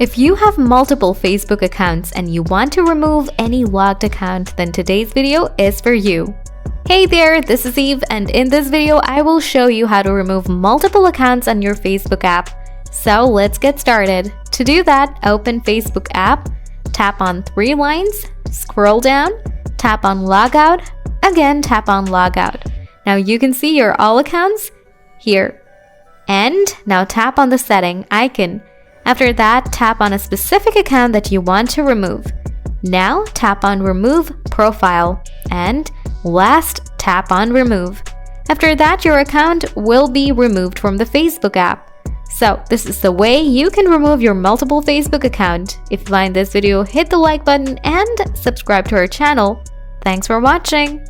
If you have multiple Facebook accounts and you want to remove any logged account, then today's video is for you. Hey there, this is Eve, and in this video I will show you how to remove multiple accounts on your Facebook app. So let's get started. To do that, open Facebook app, tap on three lines, scroll down, tap on logout, again tap on logout. Now you can see your all accounts here. And now tap on the setting icon. After that, tap on a specific account that you want to remove. Now tap on remove profile and last tap on remove. After that, your account will be removed from the Facebook app. So this is the way you can remove your multiple Facebook account. If you find this video, hit the like button and subscribe to our channel. Thanks for watching.